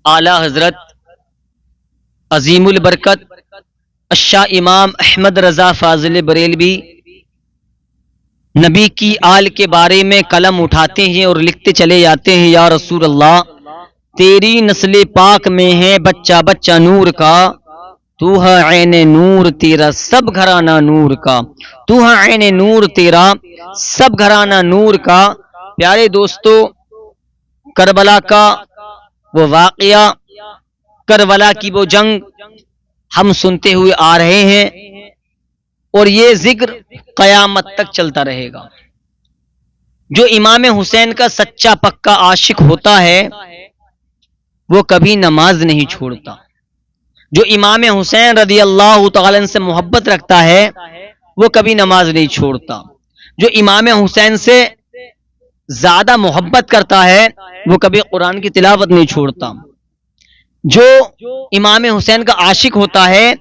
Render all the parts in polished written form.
اعلی حضرت عظیم البرکت الشاہ امام احمد رضا فاضل بریلوی نبی کی آل کے بارے میں قلم اٹھاتے ہیں اور لکھتے چلے جاتے ہیں، یا رسول اللہ تیری نسل پاک میں ہے بچہ بچہ نور کا، تو ہے عین نور تیرا سب گھرانہ نور کا، تو ہے عین نور تیرا سب گھرانہ نور کا۔ پیارے دوستو، کربلا کا وہ واقعہ، کربلا کی وہ جنگ ہم سنتے ہوئے آ رہے ہیں، اور یہ ذکر قیامت تک چلتا رہے گا۔ جو امام حسین کا سچا پکا عاشق ہوتا ہے وہ کبھی نماز نہیں چھوڑتا، جو امام حسین رضی اللہ تعالی عنہ سے محبت رکھتا ہے وہ کبھی نماز نہیں چھوڑتا، جو امام حسین سے زیادہ محبت کرتا ہے وہ کبھی قرآن کی تلاوت نہیں چھوڑتا، جو امام حسین کا عاشق ہوتا ہے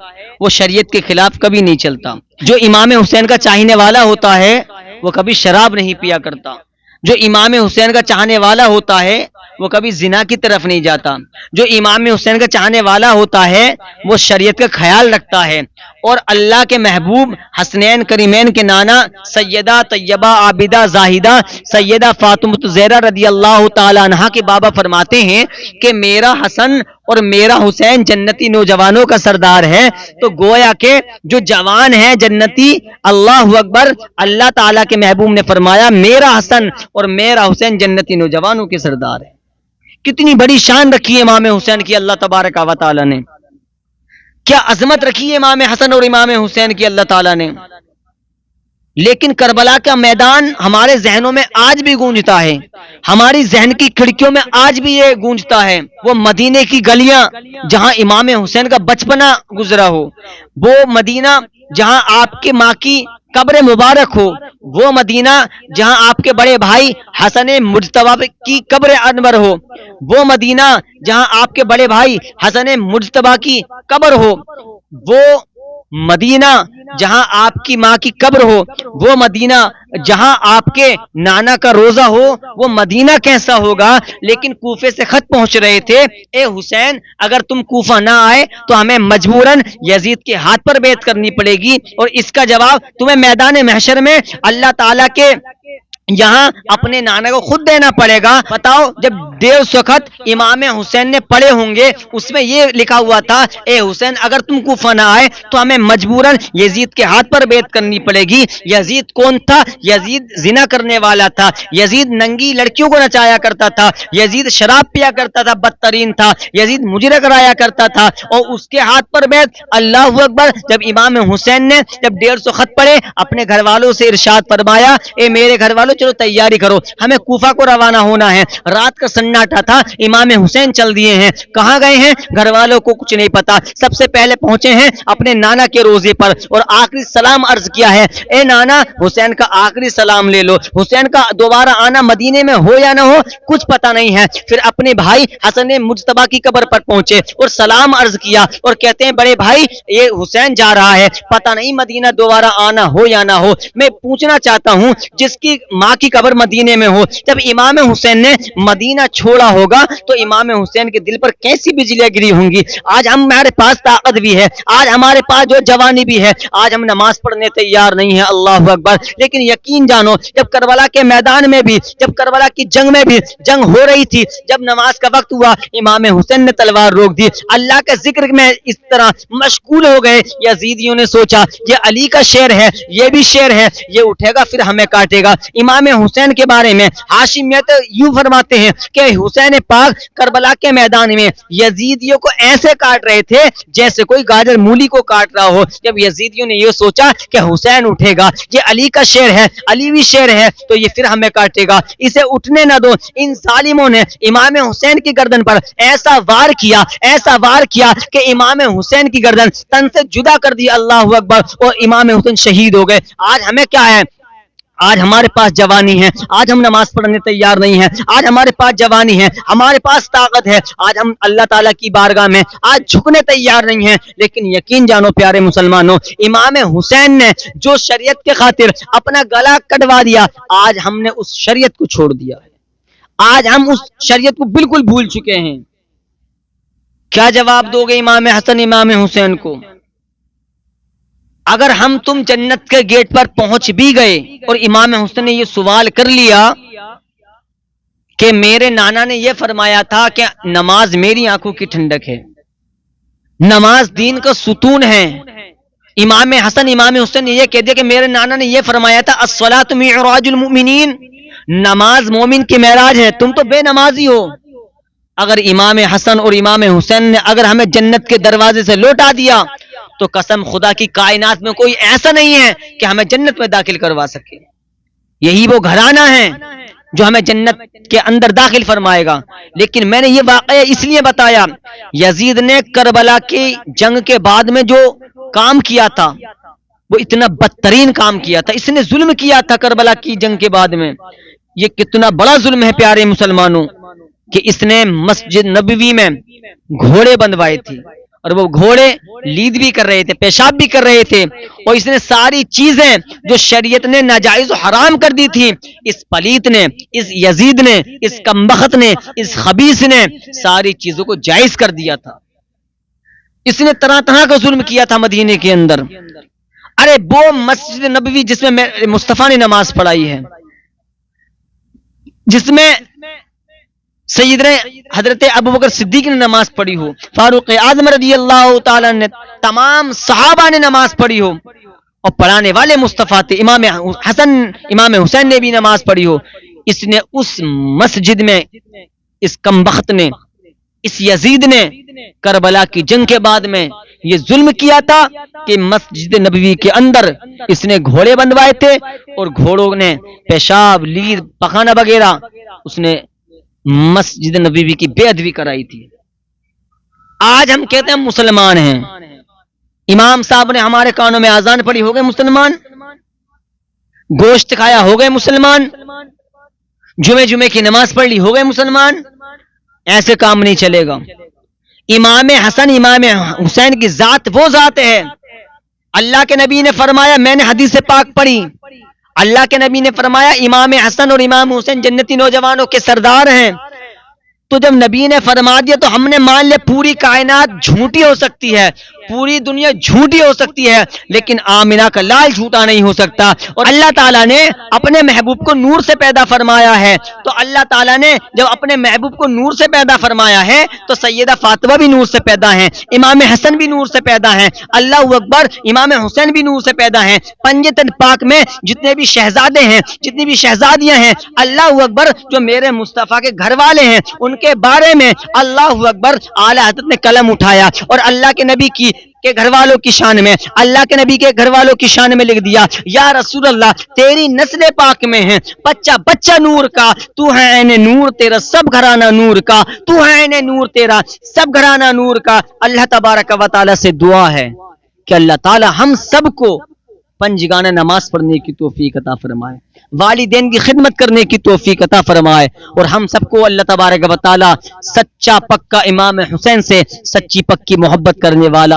وہ شریعت کے خلاف کبھی نہیں چلتا، جو امام حسین کا چاہنے والا ہوتا ہے وہ کبھی شراب نہیں پیا کرتا، جو امام حسین کا چاہنے والا ہوتا ہے وہ کبھی زنا کی طرف نہیں جاتا، جو امام حسین کا چاہنے والا ہوتا ہے وہ شریعت کا خیال رکھتا ہے، اور اللہ کے محبوب حسنین کریمین کے نانا سیدہ طیبہ عابدہ زاہدہ سیدہ فاطمہ زہرا رضی اللہ تعالی عنہا کے بابا فرماتے ہیں کہ میرا حسن اور میرا حسین جنتی نوجوانوں کا سردار ہے، تو گویا کہ جو جوان ہے جنتی، اللہ اکبر، اللہ تعالیٰ کے محبوب نے فرمایا میرا حسن اور میرا حسین جنتی نوجوانوں کے سردار ہے۔ کتنی بڑی شان رکھی ہے امام حسین کی اللہ تبارک و تعالیٰ نے، کیا عظمت رکھی ہے امام حسن اور امام حسین کی اللہ تعالیٰ نے۔ لیکن کربلا کا میدان ہمارے ذہنوں میں آج بھی گونجتا ہے، ہماری ذہن کی کھڑکیوں میں آج بھی یہ گونجتا ہے، وہ مدینے کی گلیاں جہاں امام حسین کا بچپنا گزرا ہو، وہ مدینہ جہاں آپ کے ماں کی قبر مبارک ہو، وہ مدینہ جہاں آپ کے بڑے بھائی حسن مجتبی کی قبر انور ہو، وہ مدینہ جہاں آپ کے بڑے بھائی حسن مجتبی کی قبر ہو، وہ مدینہ جہاں آپ کی ماں کی قبر ہو، وہ مدینہ جہاں آپ کے نانا کا روزہ ہو، وہ مدینہ کیسا ہوگا۔ لیکن کوفے سے خط پہنچ رہے تھے، اے حسین اگر تم کوفہ نہ آئے تو ہمیں مجبوراً یزید کے ہاتھ پر بیعت کرنی پڑے گی، اور اس کا جواب تمہیں میدان محشر میں اللہ تعالیٰ کے یہاں اپنے نانا کو خود دینا پڑے گا۔ بتاؤ، جب 150 خط امام حسین نے پڑھے ہوں گے اس میں یہ لکھا ہوا تھا اے حسین اگر تم کوفہ نہ آئے تو ہمیں مجبوراً یزید کے ہاتھ پر بیعت کرنی پڑے گی۔ یزید کون تھا؟ یزید زنا کرنے والا تھا، یزید ننگی لڑکیوں کو نچایا کرتا تھا، یزید شراب پیا کرتا تھا، بدترین تھا، یزید مجرم کرایا کرتا تھا، اور اس کے ہاتھ پر بیعت۔ اللہ اکبر۔ جب امام حسین نے جب 150 خط پڑھے اپنے گھر والوں سے ارشاد فرمایا اے میرے گھر والوں چلو تیاری کرو، ہمیں کوفہ کو روانہ ہونا ہے۔ رات کا سناٹا تھا، امام حسین چل دیے ہیں، کہاں گئے ہیں گھر والوں کو کچھ نہیں پتا۔ سب سے پہلے پہنچے ہیں اپنے نانا کے روزے پر اور آخری سلام عرض کیا ہے اے نانا حسین کا آخری سلام لے لو، حسین کا دوبارہ آنا مدینے میں ہو یا نہ ہو کچھ پتا نہیں ہے۔ پھر اپنے بھائی حسن مجتبی کی قبر پر پہنچے اور سلام عرض کیا اور کہتے ہیں بڑے بھائی یہ حسین جا رہا ہے، پتا نہیں مدینہ دوبارہ آنا ہو یا نہ ہو۔ میں پوچھنا چاہتا ہوں جس کی ماں کی قبر مدینے میں ہو، جب امام حسین نے مدینہ چھوڑا ہوگا تو امام حسین کے دل پر کیسی بجلیاں گری ہوں گی۔ آج ہمارے پاس طاقت بھی ہے، آج ہمارے پاس جو جوانی بھی ہے، آج ہم نماز پڑھنے تیار نہیں ہیں، اللہ اکبر۔ لیکن یقین جانو جب کربلا کے میدان میں بھی، جب کربلا کی جنگ میں بھی جنگ ہو رہی تھی، جب نماز کا وقت ہوا امام حسین نے تلوار روک دی، اللہ کے ذکر میں اس طرح مشغول ہو گئے یزیدیوں نے سوچا یہ علی کا شیر ہے، یہ بھی شیر ہے، یہ اٹھے گا پھر ہمیں کاٹے گا۔ امام حسین کے بارے میں ہاشمیت یوں فرماتے ہیں کہ حسین پاک کربلا کے میدان میں یزیدیوں کو ایسے کاٹ رہے تھے جیسے کوئی گاجر مولی کو کاٹ رہا ہو۔ جب یزیدیوں نے یہ سوچا کہ حسین اٹھے گا، یہ علی کا شیر ہے، علی بھی شیر ہے، تو یہ پھر ہمیں کاٹے گا، اسے اٹھنے نہ دو۔ ان ظالموں نے امام حسین کی گردن پر ایسا وار کیا، ایسا وار کیا کہ امام حسین کی گردن تن سے جدا کر دی، اللہ اکبر، اور امام حسین شہید ہو گئے۔ آج ہمیں کیا ہے؟ آج ہمارے پاس جوانی ہے، آج ہم نماز پڑھنے تیار نہیں ہیں، آج ہمارے پاس جوانی ہے، ہمارے پاس طاقت ہے، آج ہم اللہ تعالیٰ کی بارگاہ میں آج جھکنے تیار نہیں ہیں۔ لیکن یقین جانو پیارے مسلمانوں، امام حسین نے جو شریعت کے خاطر اپنا گلا کٹوا دیا، آج ہم نے اس شریعت کو چھوڑ دیا ہے، آج ہم اس شریعت کو بالکل بھول چکے ہیں۔ کیا جواب دو گے امام حسن امام حسین کو؟ اگر ہم تم جنت کے گیٹ پر پہنچ بھی گئے اور امام حسن نے یہ سوال کر لیا کہ میرے نانا نے یہ فرمایا تھا کہ نماز میری آنکھوں کی ٹھنڈک ہے، نماز دین کا ستون ہے، امام حسن امام حسین نے یہ کہہ دیا کہ میرے نانا نے یہ فرمایا تھا الصلاۃ معراج المؤمنین، نماز مومن کی معراج ہے، تم تو بے نمازی ہو۔ اگر امام حسن اور امام حسین نے اگر ہمیں جنت کے دروازے سے لوٹا دیا تو قسم خدا کی کائنات میں کوئی ایسا نہیں ہے کہ ہمیں جنت میں داخل کروا سکے۔ یہی وہ گھرانہ ہے جو ہمیں جنت کے اندر داخل فرمائے گا۔ لیکن میں نے یہ واقعہ اس لیے بتایا، یزید نے کربلا کی جنگ کے بعد میں جو کام کیا تھا وہ اتنا بدترین کام کیا تھا، اس نے ظلم کیا تھا کربلا کی جنگ کے بعد میں۔ یہ کتنا بڑا ظلم ہے پیارے مسلمانوں کہ اس نے مسجد نبوی میں گھوڑے بندوائے تھے، اور وہ گھوڑے لید بھی کر رہے تھے، پیشاب بھی کر رہے تھے، اور اس نے ساری چیزیں جو شریعت نے ناجائز و حرام کر دی تھی، اس پلیت نے، اس یزید نے، اس کمبخت نے، اس خبیث نے ساری چیزوں کو جائز کر دیا تھا۔ اس نے طرح طرح کا ظلم کیا تھا مدینے کے اندر۔ ارے وہ مسجد نبوی جس میں مصطفیٰ نے نماز پڑھائی ہے، جس میں سیدنا حضرت ابوبکر صدیق نے نماز پڑھی ہو، فاروق اعظم رضی اللہ تعالی نے، تمام صحابہ نے نماز پڑھی ہو، اور پڑھانے والے مصطفیٰ تھے، امام حسن امام حسین نے بھی نماز پڑھی ہو، اس نے اس مسجد میں اس کمبخت نے، اس یزید نے کربلا کی جنگ کے بعد میں یہ ظلم کیا تھا کہ مسجد نبوی کے اندر اس نے گھوڑے بندوائے تھے، اور گھوڑوں نے پیشاب، لید، پخانہ وغیرہ اس نے مسجد نبوی کی بے ادبی کرائی تھی۔ آج ہم کہتے ہیں مسلمان ہیں، امام صاحب نے ہمارے کانوں میں اذان پڑھی، ہو گئے مسلمان، گوشت کھایا، ہو گئے مسلمان، جمعے کی نماز پڑھ لی، ہو گئے مسلمان۔ ایسے کام نہیں چلے گا۔ امام حسن امام حسین کی ذات وہ ذات ہے، اللہ کے نبی نے فرمایا، میں نے حدیث پاک پڑھی، اللہ کے نبی نے فرمایا امام حسن اور امام حسین جنتی نوجوانوں کے سردار ہیں۔ تو جب نبی نے فرما دیا تو ہم نے مان لیا پوری کائنات جھوٹی ہو سکتی ہے، پوری دنیا جھوٹی ہو سکتی ہے، لیکن آمنہ کا لال جھوٹا نہیں ہو سکتا۔ اور اللہ تعالیٰ نے اپنے محبوب کو نور سے پیدا فرمایا ہے، تو اللہ تعالیٰ نے جب اپنے محبوب کو نور سے پیدا فرمایا ہے تو سیدہ فاطمہ بھی نور سے پیدا ہیں، امام حسن بھی نور سے پیدا ہیں، اللہ اکبر، امام حسین بھی نور سے پیدا ہیں۔ پنجتن پاک میں جتنے بھی شہزادے ہیں، جتنی بھی شہزادیاں ہیں، اللہ اکبر، جو میرے مصطفیٰ کے گھر والے ہیں ان کے بارے میں اللہ اکبر اعلیٰ حضرت نے قلم اٹھایا، اور اللہ کے نبی کے گھر والوں کی شان میں، اللہ کے نبی کے گھر والوں کی شان میں لکھ دیا، یا رسول اللہ تیری نسل پاک میں ہے بچہ بچہ نور کا، تو ہے عین نور تیرا سب گھرانہ نور کا، تو ہے عین نور تیرا سب گھرانہ نور کا۔ اللہ تبارک و تعالی سے دعا ہے کہ اللہ تعالی ہم سب کو پنجگانہ نماز پڑھنے کی توفیق عطا فرمائے، والدین کی خدمت کرنے کی توفیق عطا فرمائے، اور ہم سب کو اللہ تبارک و تعالی سچا پکا امام حسین سے سچی پکی محبت کرنے والا